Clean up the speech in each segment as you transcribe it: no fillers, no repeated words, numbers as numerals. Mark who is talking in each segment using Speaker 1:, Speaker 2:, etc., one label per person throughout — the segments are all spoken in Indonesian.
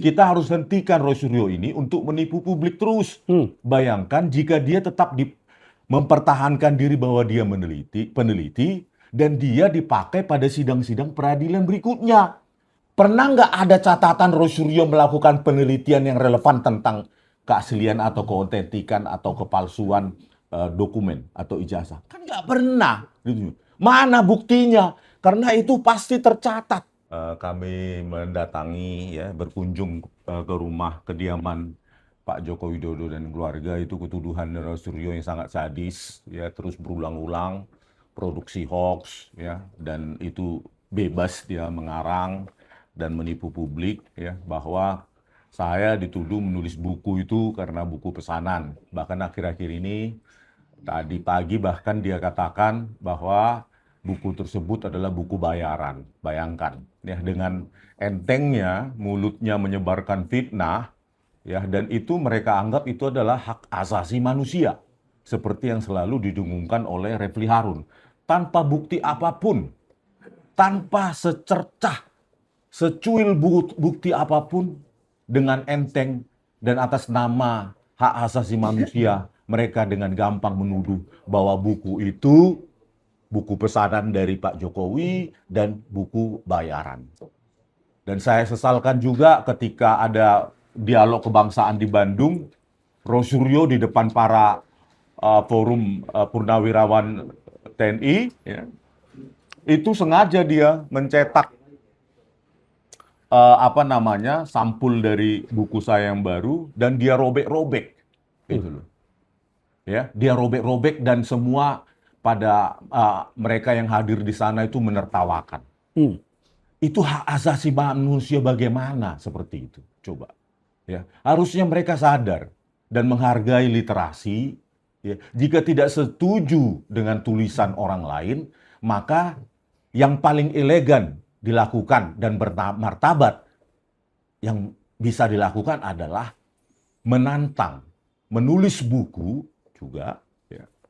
Speaker 1: kita harus hentikan Roy Suryo ini untuk menipu publik terus. Bayangkan jika dia tetap mempertahankan diri bahwa dia peneliti, dan dia dipakai pada sidang-sidang peradilan berikutnya. Pernah nggak ada catatan Roy Suryo melakukan penelitian yang relevan tentang keaslian atau keotentikan atau kepalsuan dokumen atau ijazah? Kan nggak pernah. Mana buktinya? Karena itu pasti tercatat. Kami mendatangi, berkunjung ke rumah kediaman Pak Joko Widodo dan keluarga. Itu ketuduhan Roy Suryo yang sangat sadis, terus berulang-ulang, produksi hoax, dan itu bebas dia mengarang dan menipu publik, bahwa saya dituduh menulis buku itu karena buku pesanan. Bahkan akhir-akhir ini, tadi pagi bahkan dia katakan bahwa buku tersebut adalah buku bayaran. Bayangkan, dengan entengnya mulutnya menyebarkan fitnah, dan itu mereka anggap itu adalah hak asasi manusia, seperti yang selalu didengungkan oleh Refli Harun. Tanpa bukti apapun, tanpa secercah, secuil bukti apapun, dengan enteng dan atas nama hak asasi manusia, mereka dengan gampang menuduh bahwa buku itu buku pesanan dari Pak Jokowi dan buku bayaran. Dan saya sesalkan juga ketika ada dialog kebangsaan di Bandung, Roy Suryo di depan para forum purnawirawan TNI, itu sengaja dia mencetak sampul dari buku saya yang baru dan dia robek-robek, gitu loh. Dia robek-robek dan semua pada mereka yang hadir di sana itu menertawakan. Itu hak asasi manusia bagaimana seperti itu? Coba. Harusnya mereka sadar dan menghargai literasi. Jika tidak setuju dengan tulisan orang lain, maka yang paling elegan dilakukan dan bermartabat yang bisa dilakukan adalah menantang, menulis buku juga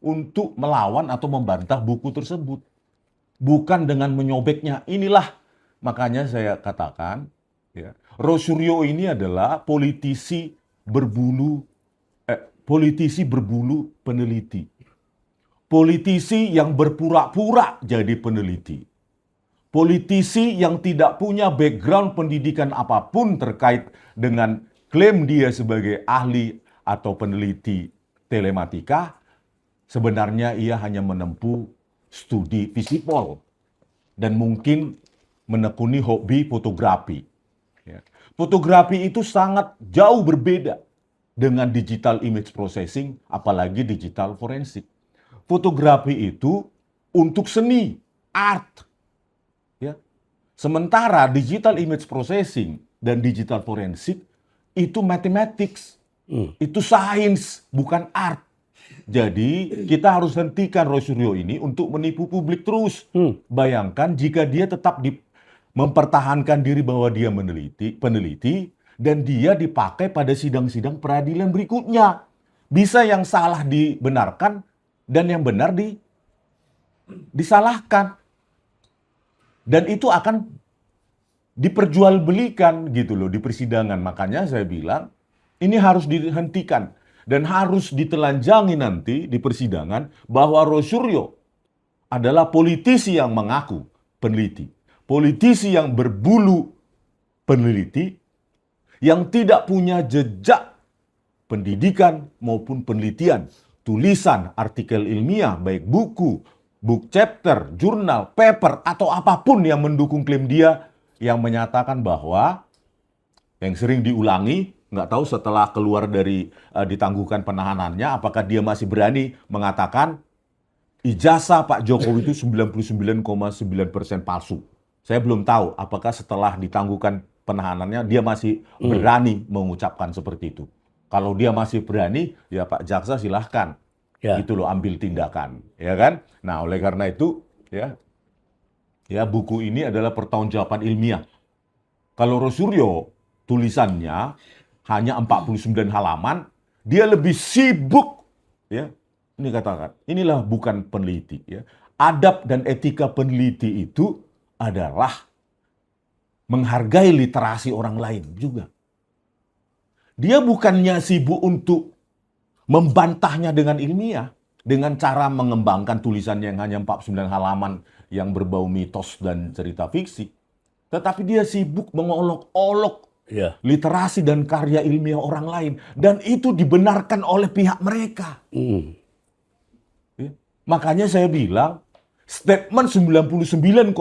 Speaker 1: untuk melawan atau membantah buku tersebut. Bukan dengan menyobeknya. Inilah makanya saya katakan, Roy Suryo ini adalah politisi berbulu peneliti. Politisi yang berpura-pura jadi peneliti. Politisi yang tidak punya background pendidikan apapun terkait dengan klaim dia sebagai ahli atau peneliti telematika. Sebenarnya ia hanya menempuh studi Visipol dan mungkin menekuni hobi fotografi. Fotografi itu sangat jauh berbeda dengan digital image processing, apalagi digital forensik. Fotografi itu untuk seni, art. Sementara digital image processing dan digital forensik itu mathematics, itu sains, bukan art. Jadi kita harus hentikan Roy Suryo ini untuk menipu publik terus. Bayangkan jika dia tetap mempertahankan diri bahwa dia peneliti, dan dia dipakai pada sidang-sidang peradilan berikutnya. Bisa yang salah dibenarkan dan yang benar disalahkan. Dan itu akan diperjualbelikan gitu loh di persidangan. Makanya saya bilang ini harus dihentikan dan harus ditelanjangi nanti di persidangan bahwa Roy Suryo adalah politisi yang mengaku peneliti. Politisi yang berbulu peneliti, yang tidak punya jejak pendidikan maupun penelitian, tulisan, artikel ilmiah, baik buku, book chapter, jurnal, paper, atau apapun yang mendukung klaim dia, yang menyatakan bahwa yang sering diulangi, nggak tahu setelah keluar dari ditangguhkan penahanannya, apakah dia masih berani mengatakan ijazah Pak Jokowi itu 99,9% palsu. Saya belum tahu apakah setelah ditangguhkan penahanannya dia masih berani mengucapkan seperti itu. Kalau dia masih berani, ya Pak Jaksa silahkan. Gitu loh, ambil tindakan, ya kan? Nah, oleh karena itu, buku ini adalah pertanggungjawaban ilmiah. Kalau Roy Suryo tulisannya hanya 49 halaman, dia lebih sibuk, Ini katakan, inilah bukan peneliti, Adab dan etika peneliti itu adalah menghargai literasi orang lain juga. Dia bukannya sibuk untuk membantahnya dengan ilmiah, dengan cara mengembangkan tulisan yang hanya 49 halaman yang berbau mitos dan cerita fiksi. Tetapi dia sibuk mengolok-olok
Speaker 2: Ya.
Speaker 1: literasi dan karya ilmiah orang lain. Dan itu dibenarkan oleh pihak mereka. Ya. Makanya saya bilang, statement 99,9%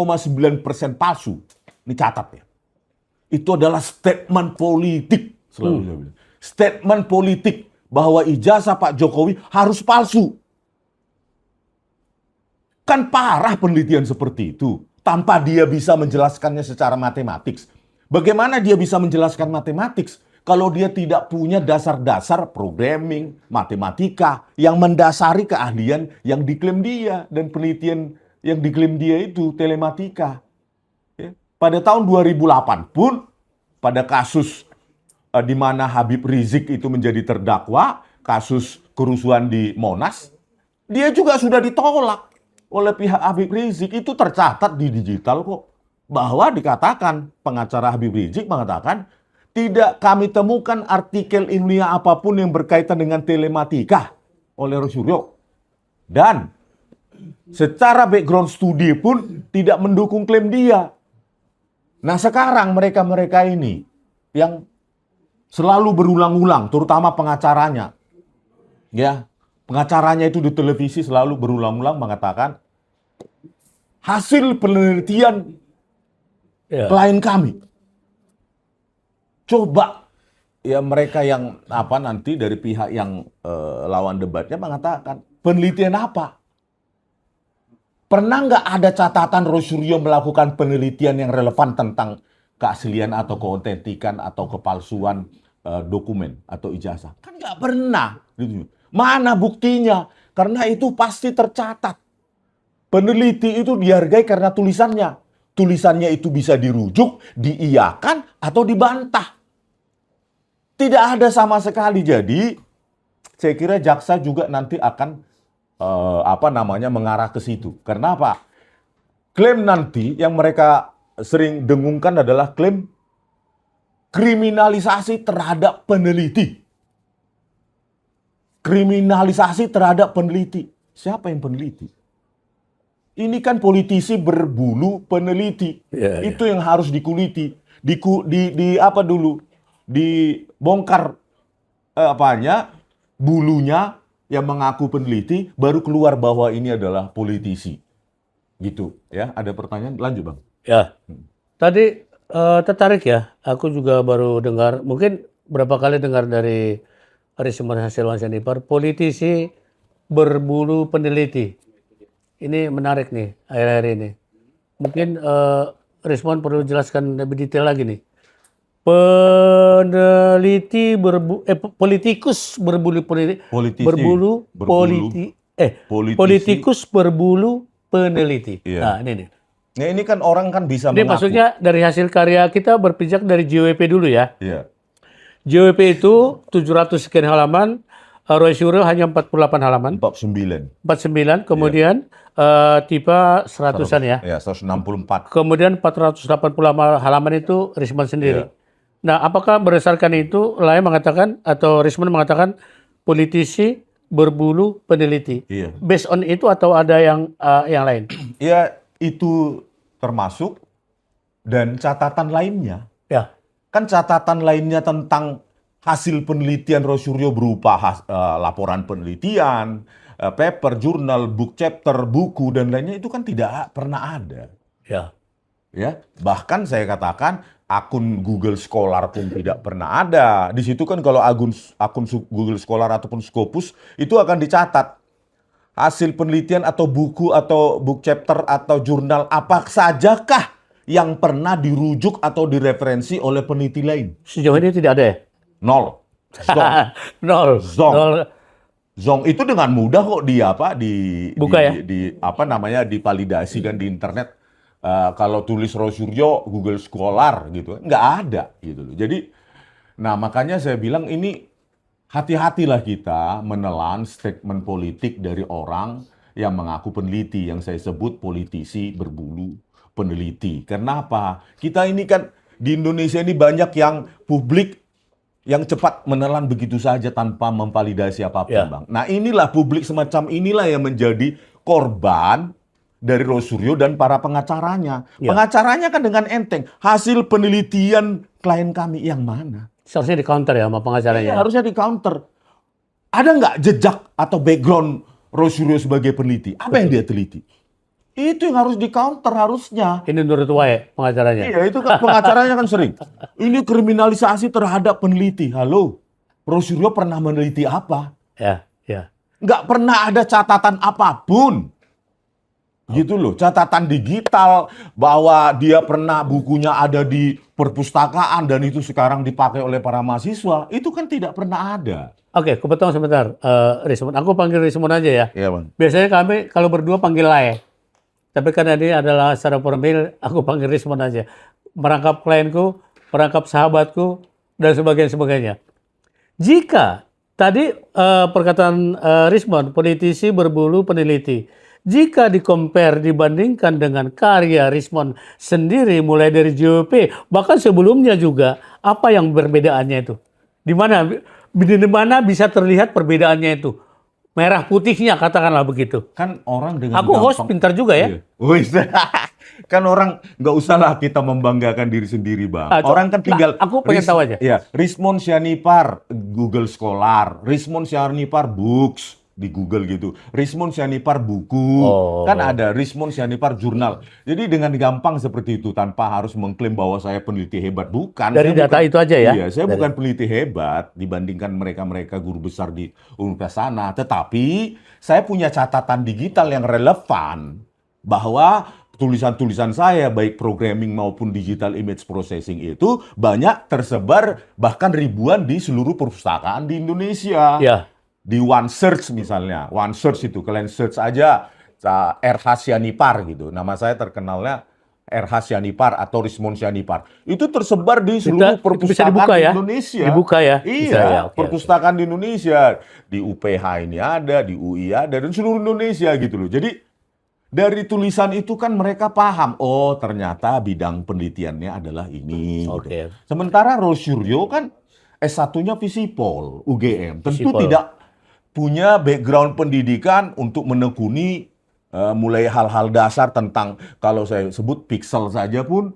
Speaker 1: palsu. Ini catat ya. Itu adalah statement politik. Selalu saya bilang. Statement politik bahwa ijazah Pak Jokowi harus palsu. Kan parah penelitian seperti itu. Tanpa dia bisa menjelaskannya secara matematik. Bagaimana dia bisa menjelaskan matematik kalau dia tidak punya dasar-dasar programming, matematika yang mendasari keahlian yang diklaim dia dan penelitian yang diklaim dia itu telematika. Ya. Pada tahun 2008 pun pada kasus di mana Habib Rizik itu menjadi terdakwa, kasus kerusuhan di Monas, dia juga sudah ditolak oleh pihak Habib Rizik. Itu tercatat di digital kok. Bahwa dikatakan, pengacara Habib Rizik mengatakan, tidak kami temukan artikel ilmiah apapun yang berkaitan dengan telematika oleh Rosuryo. Dan secara background studi pun tidak mendukung klaim dia. Nah sekarang mereka-mereka ini yang selalu berulang-ulang, terutama pengacaranya, ya, pengacaranya itu di televisi selalu berulang-ulang mengatakan hasil penelitian klien kami. Coba ya mereka yang nanti dari pihak yang lawan debatnya mengatakan penelitian apa? Pernah nggak ada catatan Rosuryo melakukan penelitian yang relevan tentang keaslian atau keautentikan atau kepalsuan dokumen atau ijazah? Kan nggak pernah. Gitu. Mana buktinya? Karena itu pasti tercatat. Peneliti itu dihargai karena tulisannya. Tulisannya itu bisa dirujuk, diiyakan, atau dibantah. Tidak ada sama sekali. Jadi, saya kira jaksa juga nanti akan mengarah ke situ. Karena apa? Klaim nanti yang mereka sering dengungkan adalah klaim kriminalisasi terhadap peneliti. Kriminalisasi terhadap peneliti. Siapa yang peneliti? Ini kan politisi berbulu peneliti. Itu yang harus dikuliti. Dibongkar bulunya yang mengaku peneliti, baru keluar bahwa ini adalah politisi. Gitu ya. Ada pertanyaan? Lanjut Bang.
Speaker 2: Ya. Tadi tertarik ya. Aku juga baru dengar, mungkin berapa kali dengar dari Rismon Hasilwan Syarifar, politisi berbulu peneliti. Ini menarik nih akhir-akhir ini. Mungkin Rismon perlu jelaskan lebih detail lagi nih. Politikus berbulu peneliti. Politikus berbulu peneliti.
Speaker 1: Iya.
Speaker 2: Nah, ini nih.
Speaker 1: Nah, ini kan orang kan bisa
Speaker 2: Ini
Speaker 1: mengaku.
Speaker 2: maksudnya dari hasil karya kita berpijak dari JWP dulu ya.
Speaker 1: Iya.
Speaker 2: JWP itu 700 sekian halaman, Rosuryo hanya 48 halaman.
Speaker 1: 49.
Speaker 2: Kemudian tiba 100-an ya.
Speaker 1: Ya, 164.
Speaker 2: Kemudian 480 halaman itu Rismon sendiri.
Speaker 1: Iya.
Speaker 2: Nah, apakah berdasarkan itu Laya mengatakan atau Rismon mengatakan politisi berbulu peneliti?
Speaker 1: Iya.
Speaker 2: Based on itu atau ada yang lain?
Speaker 1: Ya, itu termasuk dan catatan lainnya.
Speaker 2: Ya.
Speaker 1: Kan catatan lainnya tentang hasil penelitian Rosuryo berupa laporan penelitian, paper, jurnal, book chapter, buku dan lainnya itu kan tidak pernah ada.
Speaker 2: Ya.
Speaker 1: Ya, bahkan saya katakan akun Google Scholar pun tidak pernah ada. Di situ kan kalau akun Google Scholar ataupun Scopus itu akan dicatat hasil penelitian atau buku atau book chapter atau jurnal apa sajakah yang pernah dirujuk atau direferensi oleh peneliti lain.
Speaker 2: Sejauh ini tidak ada ya?
Speaker 1: Nol.
Speaker 2: Nol.
Speaker 1: Zong itu dengan mudah kok divalidasi kan di internet. Kalau tulis Rosuryo Google Scholar gitu, nggak ada gitu loh. Jadi, nah makanya saya bilang ini hati-hatilah kita menelan statement politik dari orang yang mengaku peneliti, yang saya sebut politisi berbulu peneliti. Kenapa? Kita ini kan di Indonesia ini banyak yang publik yang cepat menelan begitu saja tanpa memvalidasi apapun,
Speaker 2: Ya.
Speaker 1: Bang. Nah, inilah publik semacam inilah yang menjadi korban dari Rosuryo dan para pengacaranya.
Speaker 2: Ya.
Speaker 1: Pengacaranya kan dengan enteng, hasil penelitian klien kami yang mana?
Speaker 2: Seharusnya di counter ya sama pengacaranya.
Speaker 1: Iya, harusnya di counter. Ada nggak jejak atau background Rosuryo sebagai peneliti? Apa yang dia teliti? Itu yang harus di counter harusnya.
Speaker 2: Ini menurut Wae pengacaranya.
Speaker 1: Iya, itu kan pengacaranya kan sering. Ini kriminalisasi terhadap peneliti. Halo, Rosuryo pernah meneliti apa?
Speaker 2: Ya, ya.
Speaker 1: Nggak pernah ada catatan apapun. Gitu loh, catatan digital bahwa dia pernah bukunya ada di perpustakaan dan itu sekarang dipakai oleh para mahasiswa. Itu kan tidak pernah ada.
Speaker 2: Oke, aku potong sebentar, Rismon. Aku panggil Rismon aja ya.
Speaker 1: Iya, Bang.
Speaker 2: Biasanya kami kalau berdua panggil Lae. Tapi karena ini adalah secara formal, aku panggil Rismon aja. Merangkap klienku, merangkap sahabatku, dan sebagainya. Jika tadi perkataan Rismon, politisi berbulu peneliti. Jika dibandingkan dengan karya Rismon sendiri, mulai dari JOP, bahkan sebelumnya juga, apa yang perbedaannya itu? Di mana bisa terlihat perbedaannya itu? Merah putihnya, katakanlah begitu.
Speaker 1: Kan orang dengan
Speaker 2: Aku host pintar juga ya.
Speaker 1: Iya. Wih, kan orang nggak usahlah kita membanggakan diri sendiri, Bang. Orang kan tinggal.
Speaker 2: Aku pengen tahu aja.
Speaker 1: Ya, Rismon Sianipar Google Scholar, Rismon Sianipar Books di Google gitu, Rismon Sianipar buku, kan ada Rismon Sianipar jurnal. Jadi dengan gampang seperti itu tanpa harus mengklaim bahwa saya peneliti hebat, bukan.
Speaker 2: Dari data itu aja ya.
Speaker 1: Iya, saya bukan peneliti hebat dibandingkan mereka-mereka guru besar di universitas sana. Tetapi saya punya catatan digital yang relevan bahwa tulisan-tulisan saya baik programming maupun digital image processing itu banyak tersebar bahkan ribuan di seluruh perpustakaan di Indonesia.
Speaker 2: Ya.
Speaker 1: Di OneSearch misalnya, OneSearch itu kalian search aja RH Sianipar gitu. Nama saya terkenalnya RH Sianipar atau Rismon Sianipar. Itu tersebar di seluruh perpustakaan
Speaker 2: dibuka ya?
Speaker 1: di Indonesia.
Speaker 2: Dibuka ya?
Speaker 1: Iya,
Speaker 2: Bisa ya? Oke,
Speaker 1: perpustakaan di Indonesia. Di UPH ini ada, di UI ada, dan seluruh Indonesia gitu loh. Jadi dari tulisan itu kan mereka paham, oh ternyata bidang penelitiannya adalah ini.
Speaker 2: Oke.
Speaker 1: Gitu. Sementara Rosuryo kan S1-nya Visipol, UGM. Tentu
Speaker 2: Visipol.
Speaker 1: tidak punya background pendidikan untuk menekuni mulai hal-hal dasar tentang, kalau saya sebut pixel saja pun,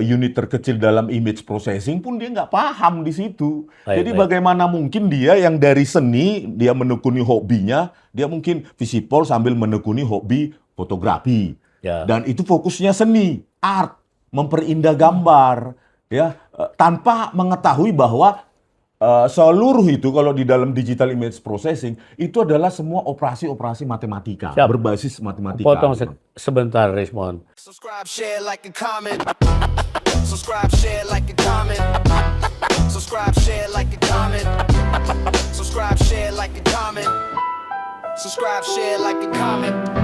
Speaker 1: unit terkecil dalam image processing pun dia nggak paham di situ. Jadi bagaimana mungkin dia yang dari seni, dia menekuni hobinya, dia mungkin Visipol sambil menekuni hobi fotografi.
Speaker 2: Ya.
Speaker 1: Dan itu fokusnya seni, art, memperindah gambar, ya, tanpa mengetahui bahwa seluruh itu kalau di dalam digital image processing itu adalah semua operasi-operasi matematika.
Speaker 2: Siap.
Speaker 1: Berbasis matematika.
Speaker 2: Potong sebentar, Rismon.
Speaker 3: Subscribe, share, like, and comment. Subscribe, share, like, and comment. Subscribe, share, like, and comment. Subscribe, share, like, and comment. Subscribe, share, like, and comment.